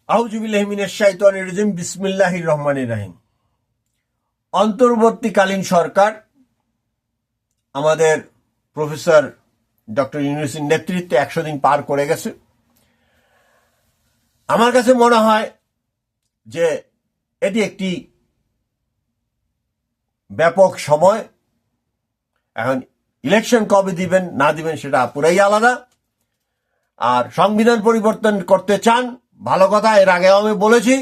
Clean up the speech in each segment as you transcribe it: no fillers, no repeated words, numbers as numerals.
আউযুবিল্লাহি মিনাশ শাইতানির রাজিম বিসমিল্লাহির রহমানির রহিম। অন্তর্বর্তীকালীন সরকার আমাদের প্রফেসর ডক্টর ইউনূসের নেতৃত্বে 100 দিন পার করে গেছে। আমার কাছে মনে হয় যে এটি একটি ব্যাপক সময়। এখন ইলেকশন কবে দিবেন না দিবেন সেটা পুরাই আলাদা। আর সংবিধান পরিবর্তন করতে চান, ভালো কথা। এর আগেও আমি বলেছি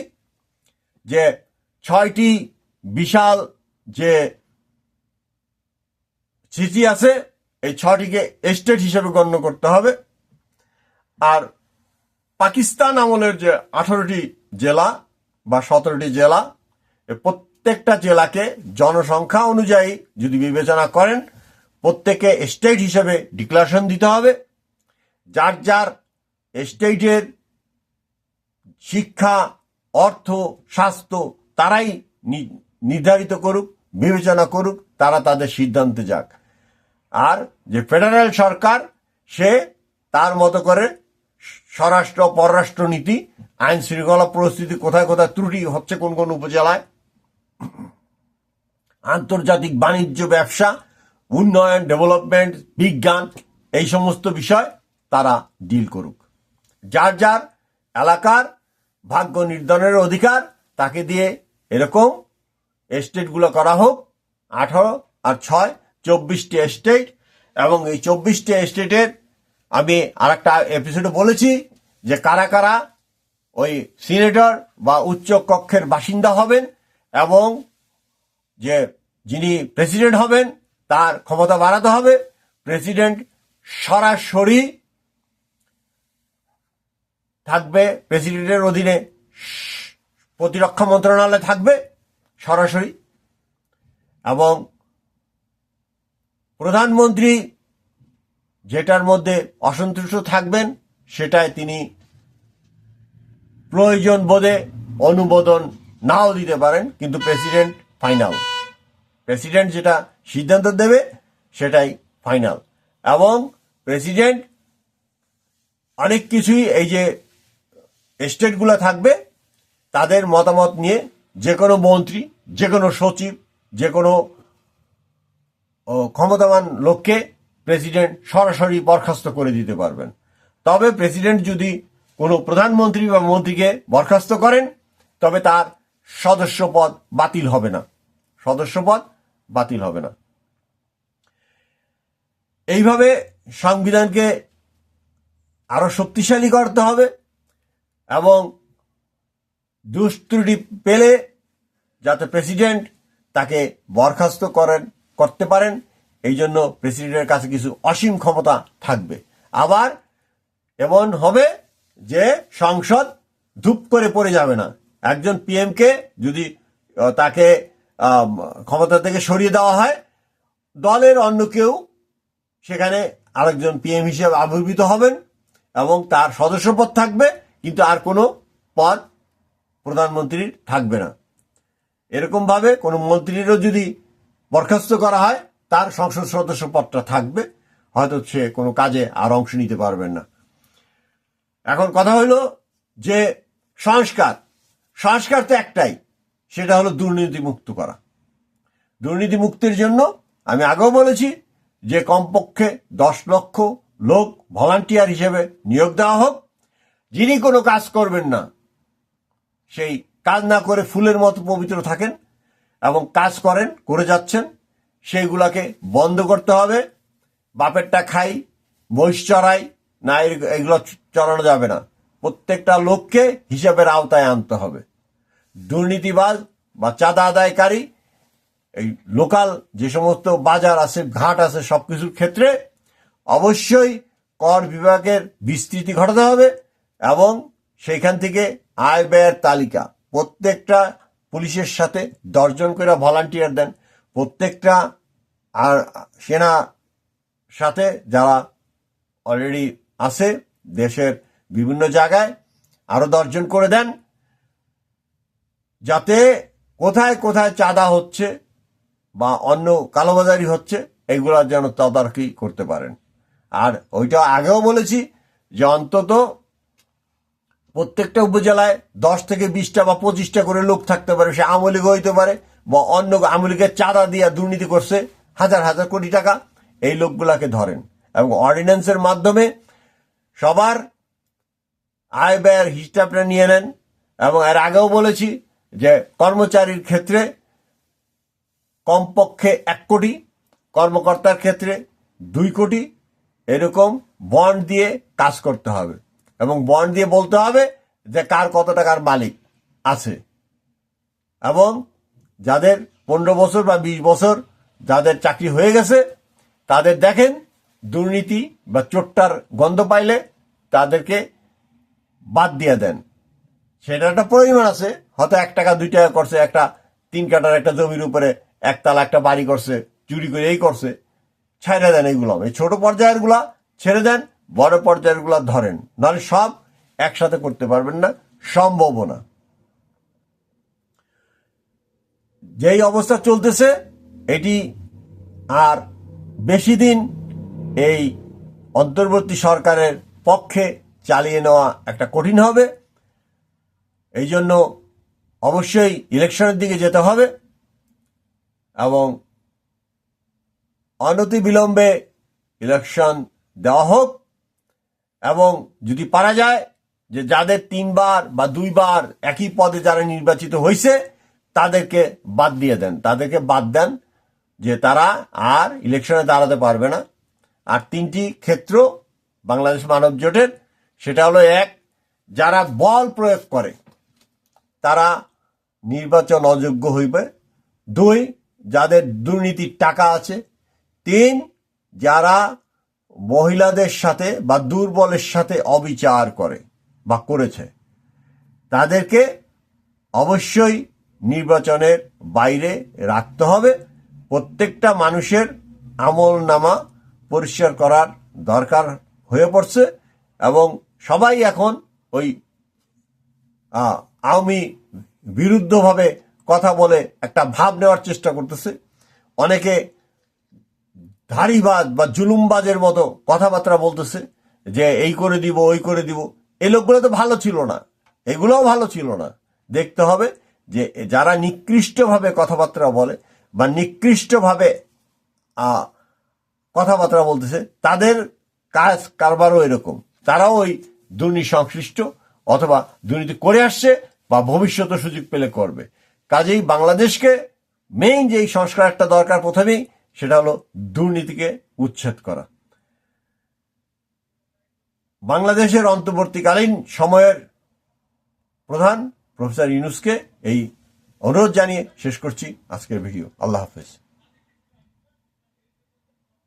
যে 6টি বিশাল যে সিটি আছে এই 6টিকে স্টেট হিসেবে গণ্য করতে হবে। আর পাকিস্তান আমলের যে 18টি জেলা বা 17টি জেলা, প্রত্যেকটা জেলাকে জনসংখ্যা অনুযায়ী যদি বিবেচনা করেন প্রত্যেকে স্টেট হিসেবে ডিক্লারেশন দিতে হবে। যার যার স্টেটের শিক্ষা, অর্থ, স্বাস্থ্য তারাই নির্ধারিত করুক, বিবেচনা করুক, তারা তাদের সিদ্ধান্তে যাক। আর যে ফেডারেল সরকার সে তার মতো করে স্বরাষ্ট্র পররাষ্ট্র নীতি, আইন শৃঙ্খলা পরিস্থিতি, কোথায় কোথায় ত্রুটি হচ্ছে কোন কোন উপজেলায়, আন্তর্জাতিক বাণিজ্য, ব্যবসা, উন্নয়ন, ডেভেলপমেন্ট, বিজ্ঞান, এই সমস্ত বিষয় তারা ডিল করুক। যার যার এলাকার ভাগ্য নির্ধারণের অধিকার তাকে দিয়ে এরকম স্টেটগুলো করা হোক। 18 আর 6 24টি স্টেট। এবং এই 24টি স্টেটের আমি আর একটা এপিসোডে বলেছি যে কারা কারা ওই সিনেটর বা উচ্চ কক্ষের বাসিন্দা হবেন এবং যে যিনি প্রেসিডেন্ট হবেন তার ক্ষমতা বাড়াতে হবে। প্রেসিডেন্ট সরাসরি থাকবে, প্রেসিডেন্টের অধীনে প্রতিরক্ষা মন্ত্রণালয় থাকবে সরাসরি। এবং প্রধানমন্ত্রী যেটার মধ্যে অসন্তুষ্ট থাকবেন সেটাই তিনি প্রয়োজন বোধে অনুমোদন নাও দিতে পারেন, কিন্তু প্রেসিডেন্ট ফাইনাল। প্রেসিডেন্ট যেটা সিদ্ধান্ত দেবে সেটাই ফাইনাল। এবং প্রেসিডেন্ট অনেক কিছুই এই যে স্টেটগুলো থাকবে তাদের মতামত নিয়ে যে কোনো মন্ত্রী, যে কোনো সচিব, যে কোনো ক্ষমতাবান লোককে প্রেসিডেন্ট সরাসরি বরখাস্ত করে দিতে পারবেন। তবে প্রেসিডেন্ট যদি কোনো প্রধানমন্ত্রী বা মন্ত্রীকে বরখাস্ত করেন তবে তার সদস্যপদ বাতিল হবে না, সদস্যপদ বাতিল হবে না। এইভাবে সংবিধানকে আরো শক্তিশালী করতে হবে এবং দুষ্ত্রুটি পেলে যাতে প্রেসিডেন্ট তাকে বরখাস্ত করতে পারেন, এই জন্য প্রেসিডেন্টের কাছে কিছু অসীম ক্ষমতা থাকবে। আবার এমন হবে যে সংসদ ধূপ করে পড়ে যাবে না। একজন পিএমকে যদি তাকে ক্ষমতা থেকে সরিয়ে দেওয়া হয়, দলের অন্য কেউ সেখানে আরেকজন পিএম হিসেবে আবির্ভূত হবেন এবং তার সদস্যপদ থাকবে, কিন্তু আর কোনো পদ প্রধানমন্ত্রীর থাকবে না। এরকম ভাবে কোনো মন্ত্রীরও যদি বরখাস্ত করা হয় তার সংসদ সদস্য পদটা থাকবে, হয়তো সে কোনো কাজে আর অংশ নিতে পারবেন না। এখন কথা হলো যে সংস্কার তো একটাই, সেটা হলো দুর্নীতি মুক্ত করা। দুর্নীতি মুক্তির জন্য আমি আগেও বলেছি যে কমপক্ষে 10 লক্ষ লোক ভলান্টিয়ার হিসেবে নিয়োগ দেওয়া হোক। যিনি কোনো কাজ করবেন না, সেই কাজ না করে ফুলের মতো পবিত্র থাকেন এবং কাজ করে যাচ্ছেন, সেইগুলাকে বন্ধ করতে হবে। বাপেরটা খাই, মহিষ চড়াই না, এগুলো চড়ানো যাবে না। প্রত্যেকটা লোককে হিসাবের আওতায় আনতে হবে। দুর্নীতিবাজ বা চাঁদা আদায়কারী, এই লোকাল যে সমস্ত বাজার আছে, ঘাট আছে, সবকিছুর ক্ষেত্রে অবশ্যই কর বিভাগের বিস্তৃতি ঘটাতে হবে এবং সেইখান থেকে আয় ব্যয়ের তালিকা প্রত্যেকটা পুলিশের সাথে 10 জন করে ভলান্টিয়ার দেন, প্রত্যেকটা আর সেনা সাথে যারা অলরেডি আছে দেশের বিভিন্ন জায়গায় আরো 10 জন করে দেন, যাতে কোথায় কোথায় চাঁদা হচ্ছে বা অন্য কালোবাজারি হচ্ছে এইগুলার যেন তদারকি করতে পারেন। আর ওইটা আগেও বলেছি যে অন্তত প্রত্যেকটা উপজেলায় 10 থেকে 20টা বা 25টা করে লোক থাকতে পারে, সে আওয়ামী লীগ হইতে পারে বা অন্য আওয়ামী লীগের চাঁদা দিয়ে দুর্নীতি করছে হাজার হাজার কোটি টাকা, এই লোকগুলাকে ধরেন এবং অর্ডিন্যান্সের মাধ্যমে সবার আয় ব্যয়ের হিসাবটা নিয়ে নেন। এবং এর আগেও বলেছি যে কর্মচারীর ক্ষেত্রে কমপক্ষে 1 কোটি, কর্মকর্তার ক্ষেত্রে 2 কোটি, এরকম বন্ড দিয়ে কাজ করতে হবে এবং বন্ড দিয়ে বলতে হবে যে কার কত টাকার মালিক আছে। এবং যাদের 15 বছর বা 20 বছর যাদের চাকরি হয়ে গেছে তাদের দেখেন দুর্নীতি বা চোট্টার গন্ধ পাইলে তাদেরকে বাদ দিয়ে দেন। সেটা একটা পরিমাণ আছে, হয়তো 1 টাকা 2 টাকা করছে, একটা 3 কাঠার একটা জমির উপরে একতলা একটা বাড়ি করছে, চুরি করে এই করছে, ছেড়ে দেন এইগুলো। এই ছোট পর্যায়ের গুলা ছেড়ে দেন, বড় পর্যায়ের গুলা ধরেন, নাহলে সব একসাথে করতে পারবেন না, সম্ভব না। যেই অবস্থা চলতেছে এটি আর বেশি দিন এই অন্তর্বর্তী সরকারের পক্ষে চালিয়ে নেওয়া একটা কঠিন হবে। এই জন্য অবশ্যই ইলেকশনের দিকে যেতে হবে এবং অনতিবিলম্বে ইলেকশন দেওয়া হোক। এবং যদি পারা যায় যে যাদের 3 বার বা 2 বার একই পদে যারা নির্বাচিত হয়েছে তাদেরকে বাদ দিয়ে দেন, তাদেরকে বাদ দেন যে তারা আর ইলেকশনে দাঁড়াতে পারবে না। আর 3টি ক্ষেত্র বাংলাদেশ মানব জোটের, সেটা হলো 1, যারা বল প্রয়োগ করে তারা নির্বাচন অযোগ্য হইবে, 2, যাদের দুর্নীতির টাকা আছে, 3, যারা মহিলাদের সাথে বা দুর্বলের সাথে অবিচার করে বা করেছে তাদেরকে অবশ্যই নির্বাচনের বাইরে রাখতে হবে। প্রত্যেকটা মানুষের আমল নামা পরিষ্কার করার দরকার হয়ে পড়ছে এবং সবাই এখন ওই আওয়ামী বিরুদ্ধভাবে কথা বলে একটা ভাব নেওয়ার চেষ্টা করতেছে। অনেকে ধাড়িবাজ বা জুলুমবাজের মতো কথাবার্তা বলতেছে যে এই করে দিব ওই করে দিব। এই লোকগুলো তো ভালো ছিল না, এগুলোও ভালো ছিল না। দেখতে হবে যে যারা নিকৃষ্টভাবে কথাবার্তা বলে বা নিকৃষ্টভাবে কথাবার্তা বলতেছে তাদের কাজ কারবারও এরকম, তারাও ওই দুর্নীতি সংশ্লিষ্ট অথবা দুর্নীতি করে আসছে বা ভবিষ্যতে সুযোগ পেলে করবে। কাজেই বাংলাদেশকে মেইন যেই সংস্কার একটা দরকার প্রথমেই, সেটা হলো দুর্নীতিকে উচ্ছেদ করা। বাংলাদেশের অন্তর্বর্তীকালীন সময়ের প্রধান প্রফেসর ইউনূসকে এই অনুরোধ জানিয়ে শেষ করছি আজকের ভিডিও। আল্লাহ হাফেজ।